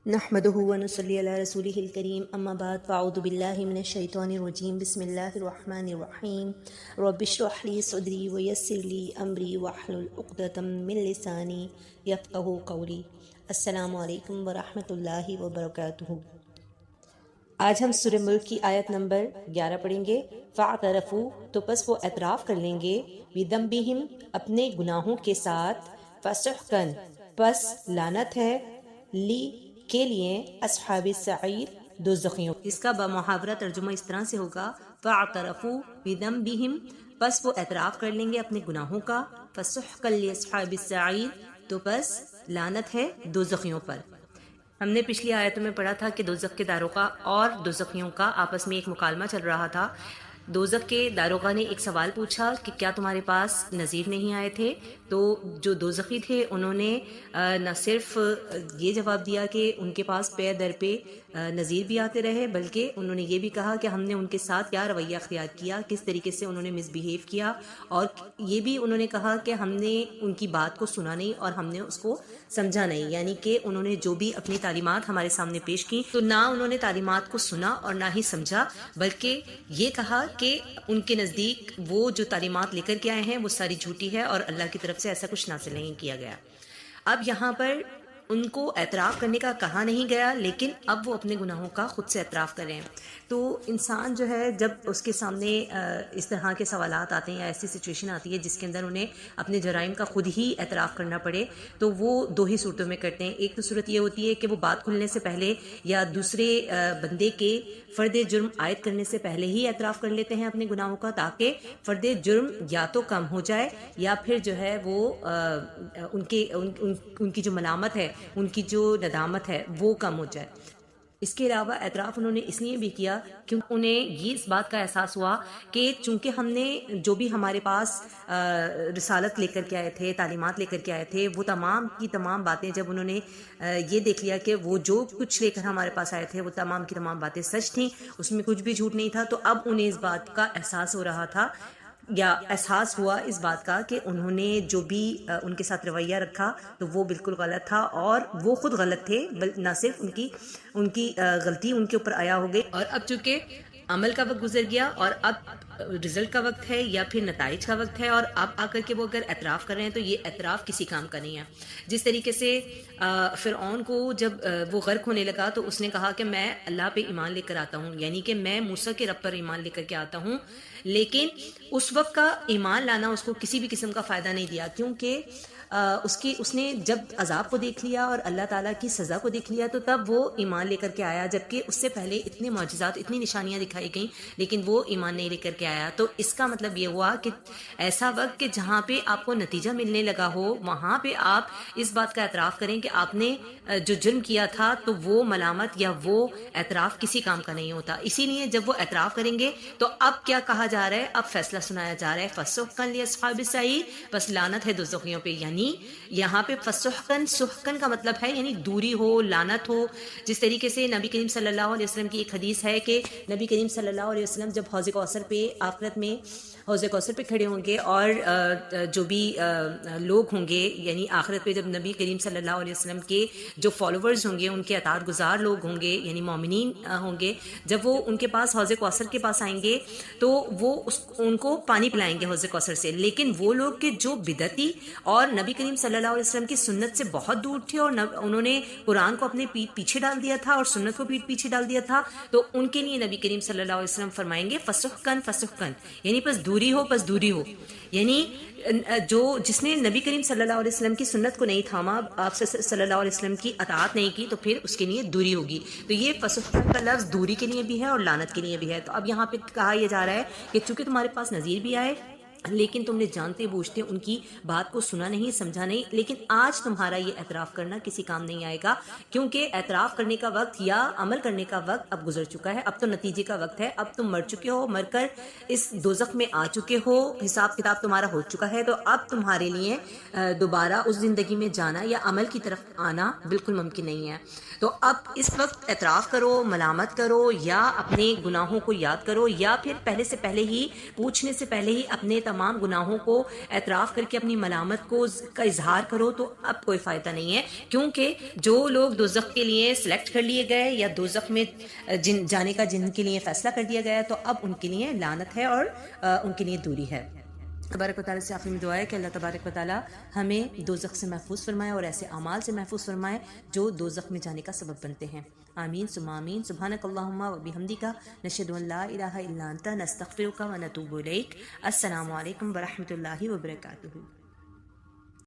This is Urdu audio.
نحمده ونصلي على رسوله الكريم اما بعد فاعوذ بالله من الشيطان الرجيم بسم الله الرحمن الرحيم رب اشرح لي صدري ويسر لي امري واحلل عقدة من لساني يفقهوا قولي۔ السلام علیکم ورحمۃ اللہ وبرکاتہ۔ آج ہم سورہ ملک کی آیت نمبر 11 پڑھیں گے۔ فَاعْتَرَفُوا تو پس وہ اعتراف کر لیں گے، بِذَنبِهِمْ اپنے گناہوں کے ساتھ، فَسُحْقًا پس لعنت ہے، لی کے لیے، اصحاب السعیر دوزخیوں۔ اس کا بمحاورہ ترجمہ اس طرح سے ہوگا، فَاعْتَرَفُوا بِذَنبِهِمْ پس وہ اعتراف کر لیں گے اپنے گناہوں کا، فَسُحْقًا لِأَصْحَابِ السَّعِيرِ تو پس لعنت ہے دوزخیوں پر۔ ہم نے پچھلی آیتوں میں پڑھا تھا کہ دوزخ کے داروغہ اور دوزخیوں کا آپس میں ایک مکالمہ چل رہا تھا۔ دوزخ کے داروغہ نے ایک سوال پوچھا کہ کیا تمہارے پاس نذیر نہیں آئے تھے؟ تو جو دوزخی تھے انہوں نے نہ صرف یہ جواب دیا کہ ان کے پاس پے در پہ نذیر بھی آتے رہے، بلکہ انہوں نے یہ بھی کہا کہ ہم نے ان کے ساتھ کیا رویہ اختیار کیا، کس طریقے سے انہوں نے مس بیہیو کیا، اور یہ بھی انہوں نے کہا کہ ہم نے ان کی بات کو سنا نہیں اور ہم نے اس کو سمجھا نہیں، یعنی کہ انہوں نے جو بھی اپنی تعلیمات ہمارے سامنے پیش کی تو نہ انہوں نے تعلیمات کو سنا اور نہ ہی سمجھا، بلکہ یہ کہا کہ ان کے نزدیک وہ جو تعلیمات لے کر کے آئے ہیں وہ ساری جھوٹی ہے اور اللہ کی طرف سے ایسا کچھ نازل نہیں کیا گیا۔ اب یہاں پر ان کو اعتراف کرنے کا کہا نہیں گیا، لیکن اب وہ اپنے گناہوں کا خود سے اعتراف کریں۔ تو انسان جو ہے جب اس کے سامنے اس طرح کے سوالات آتے ہیں یا ایسی سچویشن آتی ہے جس کے اندر انہیں اپنے جرائم کا خود ہی اعتراف کرنا پڑے، تو وہ دو ہی صورتوں میں کرتے ہیں۔ ایک تو صورت یہ ہوتی ہے کہ وہ بات کھلنے سے پہلے یا دوسرے بندے کے فرد جرم عائد کرنے سے پہلے ہی اعتراف کر لیتے ہیں اپنے گناہوں کا، تاکہ فرد جرم یا تو کم ہو جائے یا پھر جو ہے وہ ان کی جو ملامت ہے، ان کی جو ندامت ہے وہ کم ہو جائے۔ اس کے علاوہ اعتراف انہوں نے اس لیے بھی کیا کیونکہ انہیں یہ اس بات کا احساس ہوا کہ چونکہ ہم نے جو بھی ہمارے پاس رسالت لے کر کے آئے تھے، تعلیمات لے کر کے آئے تھے، وہ تمام کی تمام باتیں جب انہوں نے یہ دیکھ لیا کہ وہ جو کچھ لے کر ہمارے پاس آئے تھے وہ تمام کی تمام باتیں سچ تھیں، اس میں کچھ بھی جھوٹ نہیں تھا، تو اب انہیں اس بات کا احساس ہو رہا تھا یا احساس ہوا اس بات کا کہ انہوں نے جو بھی ان کے ساتھ رویہ رکھا تو وہ بالکل غلط تھا، اور وہ خود غلط تھے، نہ صرف ان کی غلطی ان کے اوپر آیا ہو گئی۔ اور اب چونکہ عمل کا وقت گزر گیا اور اب رزلٹ کا وقت ہے یا پھر نتائج کا وقت ہے، اور اب آ کر کے وہ اگر اعتراف کر رہے ہیں تو یہ اعتراف کسی کام کا نہیں ہے۔ جس طریقے سے فرعون کو جب وہ غرق ہونے لگا تو اس نے کہا کہ میں اللہ پہ ایمان لے کر آتا ہوں، یعنی کہ میں موسیٰ کے رب پر ایمان لے کر کے آتا ہوں، لیکن اس وقت کا ایمان لانا اس کو کسی بھی قسم کا فائدہ نہیں دیا، کیونکہ اس نے جب عذاب کو دیکھ لیا اور اللہ تعالیٰ کی سزا کو دیکھ لیا تو تب وہ ایمان لے کر کے آیا، جبکہ اس سے پہلے اتنے معجزات، اتنی نشانیاں دکھائی گئیں لیکن وہ ایمان نہیں لے کر کے آیا۔ تو اس کا مطلب یہ ہوا کہ ایسا وقت کہ جہاں پہ آپ کو نتیجہ ملنے لگا ہو وہاں پہ آپ اس بات کا اعتراف کریں کہ آپ نے جو جرم کیا تھا تو وہ ملامت یا وہ اعتراف کسی کام کا نہیں ہوتا۔ اسی لیے جب وہ اعتراف کریں گے تو اب کیا کہا جا رہا ہے؟ اب فیصلہ سنایا جا رہا ہے، فَسُحْقًا لِأَصْحَابِ السَّعِيرِ بس لعنت ہے دوزخیوں پہ، یعنی یہاں پہ فَسُحْقًا، سحقن کا مطلب ہے یعنی دوری ہو، لعنت ہو۔ جس طریقے سے نبی کریم صلی اللہ علیہ وسلم کی ایک حدیث ہے کہ نبی کریم صلی اللہ علیہ وسلم جب حوض کوثر پہ آخرت میں حوض کوثر پہ کھڑے ہوں گے اور جو بھی لوگ ہوں گے، یعنی آخرت پہ جب نبی کریم صلی اللہ علیہ وسلم کے جو فالوورز ہوں گے، ان کے اطاعت گزار لوگ ہوں گے، یعنی مومنین ہوں گے، جب وہ ان کے پاس حوض کوثر کے پاس آئیں گے تو وہ ان کو پانی پلائیں گے حوض کوثر سے، لیکن وہ لوگ کہ جو بدعتی اور نبی کریم صلی اللہ علیہ وسلم کی سنت سے بہت دور تھے اور انہوں نے قرآن کو اپنے پیچھے ڈال دیا تھا اور سنت کو پیچھے ڈال دیا تھا، تو ان کے لیے نبی کریم صلی اللہ علیہ وسلم فرمائیں گے فَسُحْقًا فَسُحْقًا، یعنی بس دوری ہو، بس دوری ہو، یعنی جس نے نبی کریم صلی اللہ علیہ وسلم کی سنت کو نہیں تھاما، آپ صلی اللہ علیہ وسلم کی اطاعت نہیں کی، تو پھر اس کے لیے دوری ہوگی۔ تو یہ فَسُحْقًا کا لفظ دوری کے لیے بھی ہے اور لعنت کے لیے بھی ہے۔ تو اب یہاں پہ کہا یہ جا رہا ہے کہ چونکہ تمہارے پاس نذیر بھی آئے لیکن تم نے جانتے بوجھتے ان کی بات کو سنا نہیں، سمجھا نہیں، لیکن آج تمہارا یہ اعتراف کرنا کسی کام نہیں آئے گا، کیونکہ اعتراف کرنے کا وقت یا عمل کرنے کا وقت اب گزر چکا ہے، اب تو نتیجے کا وقت ہے، اب تم مر چکے ہو، مر کر اس دوزخ میں آ چکے ہو، حساب کتاب تمہارا ہو چکا ہے، تو اب تمہارے لیے دوبارہ اس زندگی میں جانا یا عمل کی طرف آنا بالکل ممکن نہیں ہے۔ تو اب اس وقت اعتراف کرو، ملامت کرو، یا اپنے گناہوں کو یاد کرو، یا پھر پہلے سے پہلے ہی، پوچھنے سے پہلے ہی اپنے تمام گناہوں کو اعتراف کر کے اپنی ملامت کا اظہار کرو تو اب کوئی فائدہ نہیں ہے، کیونکہ جو لوگ دوزخ کے لیے سلیکٹ کر لیے گئے یا دوزخ میں جانے کا جن کے لیے فیصلہ کر دیا گیا، تو اب ان کے لیے لعنت ہے اور ان کے لیے دوری ہے۔ تبارک و تعالیٰ سے آخر میں دعا ہے کہ اللہ تبارک و تعالیٰ ہمیں دوزخ سے محفوظ فرمائے اور ایسے اعمال سے محفوظ فرمائے جو دوزخ میں جانے کا سبب بنتے ہیں۔ آمین ثم آمین۔ سبحانک اللہم و بحمدک، نشہد ان لا الہ الا انت، نستغفرک و نتوب الیک۔ السلام علیکم ورحمۃ اللہ وبرکاتہ۔